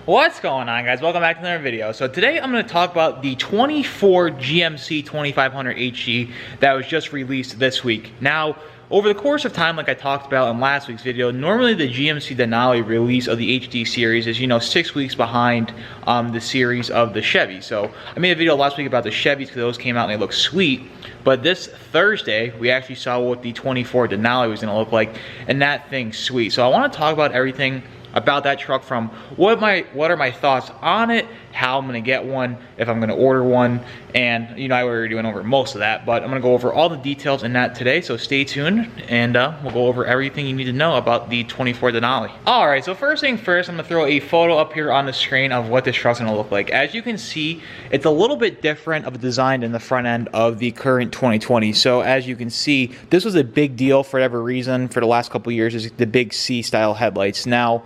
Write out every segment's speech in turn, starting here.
What's going on, guys? Welcome back to another video. So today I'm going to talk about the 24 GMC 2500 HG that was just released this week. Now, over the course of time, like I talked about in last week's video, normally the GMC Denali release of the HD series is, 6 weeks behind the series of the Chevy. So I made a video last week about the Chevys because those came out and they look sweet. But this Thursday, we actually saw what the 24 Denali was going to look like, and that thing's sweet. So I want to talk about everything about that truck, from what are my thoughts on it, how I'm gonna get one, if I'm gonna order one, and I already went over most of that, but I'm gonna go over all the details in that today, so stay tuned, and we'll go over everything you need to know about the 24 Denali. Alright, so first thing first, I'm gonna throw a photo up here on the screen of what this truck's gonna look like. As you can see, it's a little bit different of a design in the front end of the current 2020. So as you can see, this was a big deal for whatever reason for the last couple of years, is the big C style headlights. Now,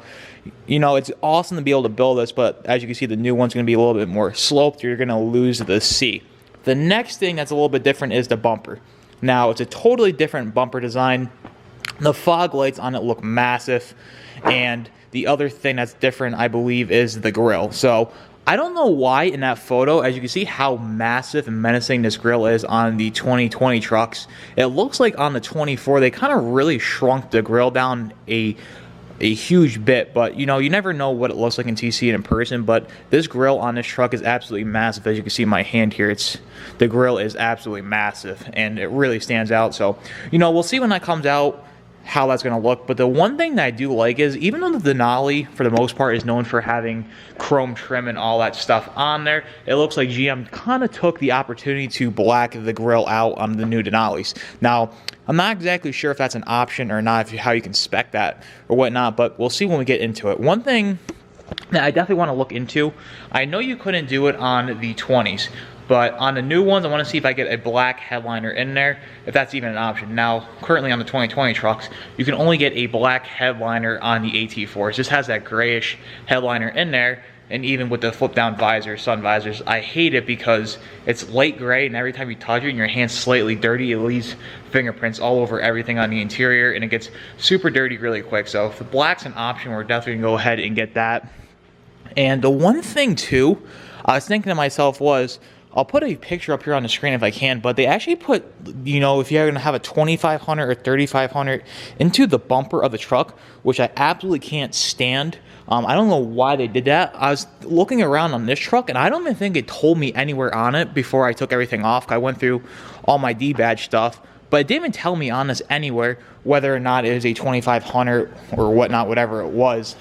it's awesome to be able to build this, but as you can see, the new one's going to be a little bit more sloped. You're going to lose the C. The next thing that's a little bit different is the bumper. Now, it's a totally different bumper design. The fog lights on it look massive, and the other thing that's different, I believe, is the grille. So I don't know why in that photo, as you can see how massive and menacing this grille is on the 2020 trucks. It looks like on the 24, they kind of really shrunk the grille down a huge bit, but you never know what it looks like until you see it in person. But this grille on this truck is absolutely massive. As you can see in my hand here, the grille is absolutely massive, and it really stands out. So we'll see when that comes out how that's going to look. But the one thing that I do like is, even though the Denali for the most part is known for having chrome trim and all that stuff on there, it looks like GM kind of took the opportunity to black the grille out on the new Denalis. Now, I'm not exactly sure if that's an option or not, how you can spec that or whatnot, but we'll see when we get into it. One thing that I definitely want to look into, I know you couldn't do it on the 20s, but on the new ones, I want to see if I get a black headliner in there, if that's even an option. Now, currently on the 2020 trucks, you can only get a black headliner on the AT4s. It just has that grayish headliner in there, and even with the flip-down visors, sun visors, I hate it because it's light gray, and every time you touch it and your hand's slightly dirty, it leaves fingerprints all over everything on the interior, and it gets super dirty really quick. So if the black's an option, we're definitely going to go ahead and get that. And the one thing, too, I was thinking to myself was, I'll put a picture up here on the screen if I can, but they actually put, if you're going to have a 2500 or 3500 into the bumper of the truck, which I absolutely can't stand. I don't know why they did that. I was looking around on this truck, and I don't even think it told me anywhere on it before I took everything off. I went through all my D-badge stuff, but it didn't even tell me on this anywhere whether or not it is a 2500 or whatnot, whatever it was,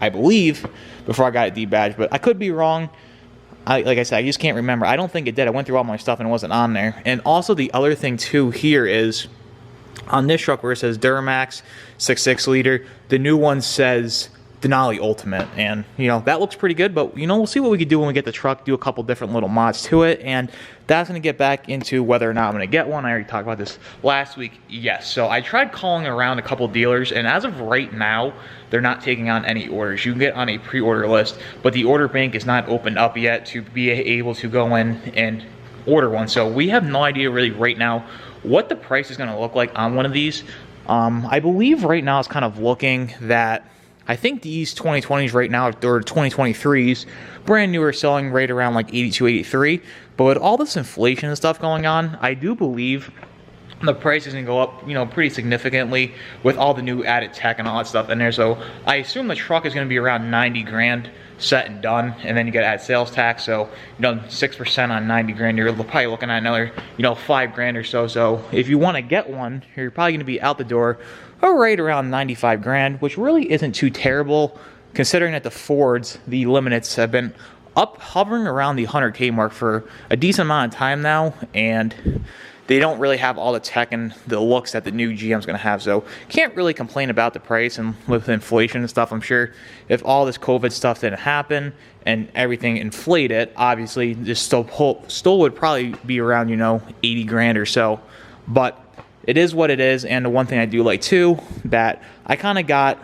I believe, before I got a D-badge. But I could be wrong. Like I said, I just can't remember. I don't think it did. I went through all my stuff and it wasn't on there. And also the other thing too here is, on this truck where it says Duramax 6.6 liter, the new one says Denali Ultimate, and that looks pretty good. But we'll see what we can do when we get the truck, do a couple different little mods to it, and that's going to get back into whether or not I'm going to get one. I already talked about this last week. Yes, so I tried calling around a couple dealers, and as of right now, they're not taking on any orders. You can get on a pre-order list, but the order bank is not opened up yet to be able to go in and order one. So we have no idea really right now what the price is going to look like on one of these. I believe right now it's kind of looking that, I think these 2020s right now, or 2023s, brand new, are selling right around like 82, 83. But with all this inflation and stuff going on, I do believe the price is going to go up, pretty significantly with all the new added tech and all that stuff in there. So I assume the truck is going to be around 90 grand set and done, and then you got to add sales tax. So 6% on 90 grand, you're probably looking at another 5 grand or so. So if you want to get one, you're probably going to be out the door right around 95 grand, which really isn't too terrible considering that the Fords, the limiteds, have been hovering around the 100K mark for a decent amount of time now, and they don't really have all the tech and the looks that the new GM's going to have. So can't really complain about the price. And with inflation and stuff, I'm sure if all this COVID stuff didn't happen and everything inflated, obviously this still would probably be around 80 grand or so. But it is what it is. And the one thing I do like too that I kind of got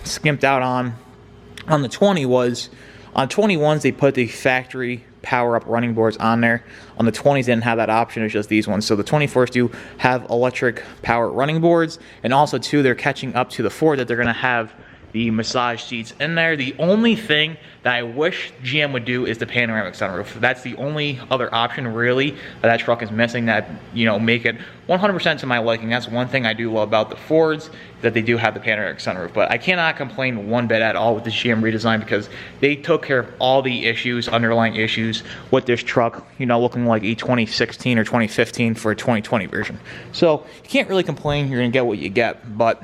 skimped out on the 20 was, on 21s they put the factory power up running boards on there. On the 20s they didn't have that option, it's just these ones. So the 24s do have electric power running boards, and also too they're catching up to the Ford that they're going to have the massage seats in there. The only thing that I wish GM would do is the panoramic sunroof. That's the only other option really that truck is missing that, you know, make it 100% to my liking. That's one thing I do love about the Fords, that they do have the panoramic sunroof. But I cannot complain one bit at all with the GM redesign, because they took care of all the issues, underlying issues with this truck, you know, looking like a 2016 or 2015 for a 2020 version. So you can't really complain. You're gonna get what you get. But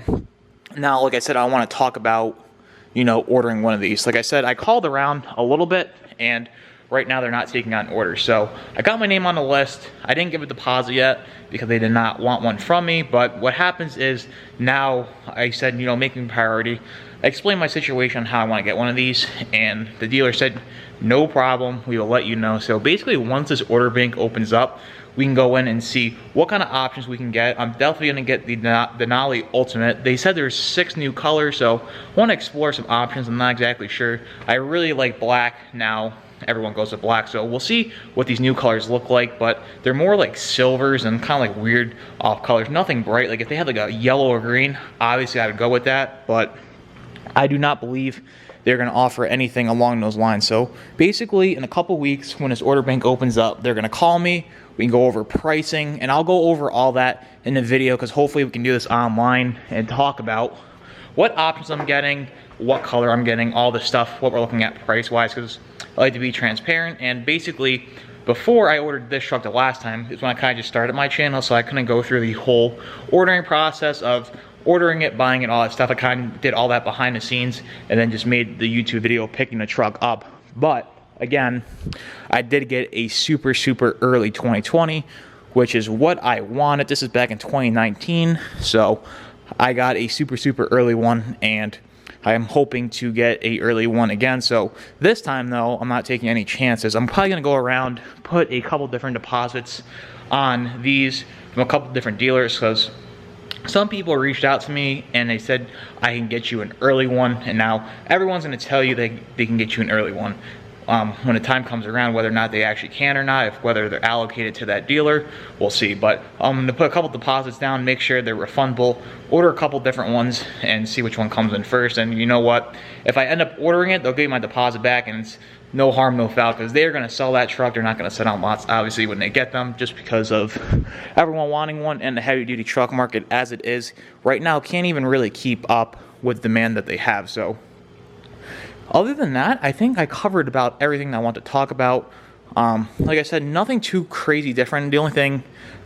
now, like I said, I want to talk about, you know, ordering one of these. Like I said, I called around a little bit, and right now they're not taking on orders. So I got my name on the list. I didn't give a deposit yet because they did not want one from me. But what happens is, now I said, you know, making priority. I explained my situation, how I want to get one of these, and the dealer said, no problem, we will let you know. So basically, once this order bank opens up, we can go in and see what kind of options we can get. I'm definitely gonna get the Denali Ultimate. They said there's 6 new colors, so I wanna explore some options. I'm not exactly sure. I really like black now. Everyone goes with black, so we'll see what these new colors look like, but they're more like silvers and kind of like weird off colors. Nothing bright. Like if they had like a yellow or green, obviously I would go with that, but I do not believe they're going to offer anything along those lines. So basically, in a couple weeks, when this order bank opens up, they're going to call me. We can go over pricing, and I'll go over all that in the video, because hopefully we can do this online and talk about what options I'm getting, what color I'm getting, all the stuff, what we're looking at price-wise, because I like to be transparent. And basically, before I ordered this truck the last time, is when I kind of just started my channel, so I couldn't go through the whole ordering process of ordering it, buying it, all that stuff. I kind of did all that behind the scenes and then just made the YouTube video picking the truck up. But again, I did get a super early 2020, which is what I wanted. This is back in 2019, so I got a super early one, and I am hoping to get a early one again. So this time though, I'm not taking any chances. I'm probably gonna go around, put a couple different deposits on these from a couple different dealers, because some people reached out to me and they said, I can get you an early one. And now everyone's going to tell you they can get you an early one. When the time comes around, whether or not they actually can or not, whether they're allocated to that dealer, we'll see. But I'm going to put a couple deposits down, make sure they're refundable, order a couple different ones, and see which one comes in first. And you know what? If I end up ordering it, they'll give me my deposit back, and it's no harm, no foul, because they're going to sell that truck. They're not going to sit on lots, obviously, when they get them, just because of everyone wanting one, and the heavy-duty truck market as it is right now can't even really keep up with demand that they have. So other than that, I think I covered about everything that I want to talk about. Like I said, nothing too crazy different. The only thing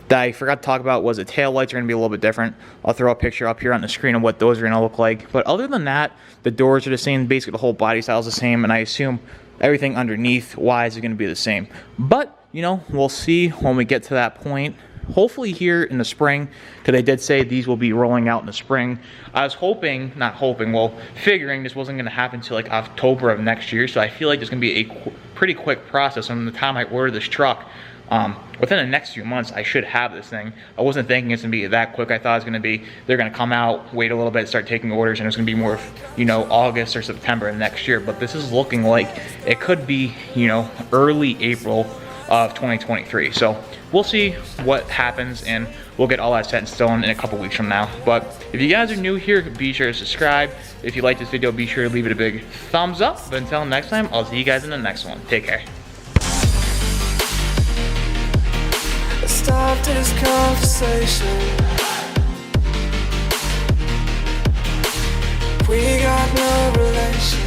that I forgot to talk about was the tail lights are going to be a little bit different. I'll throw a picture up here on the screen of what those are going to look like. But other than that, the doors are the same. Basically, the whole body style is the same, and I assume everything underneath wise is going to be the same. But, you know, we'll see when we get to that point. Hopefully here in the spring, because they did say these will be rolling out in the spring. I was figuring this wasn't going to happen until like October of next year. So I feel like there's going to be a pretty quick process. From the time I order this truck, within the next few months, I should have this thing. I wasn't thinking it's going to be that quick. I thought it was going to be, they're going to come out, wait a little bit, start taking orders, and it's going to be more, you know, August or September of next year. But this is looking like it could be, you know, early April of 2023. So we'll see what happens, and we'll get all that set in stone in a couple weeks from now. But if you guys are new here, be sure to subscribe. If you like this video, be sure to leave it a big thumbs up. But until next time, I'll see you guys in the next one. Take care. Stop this conversation. We got no relation.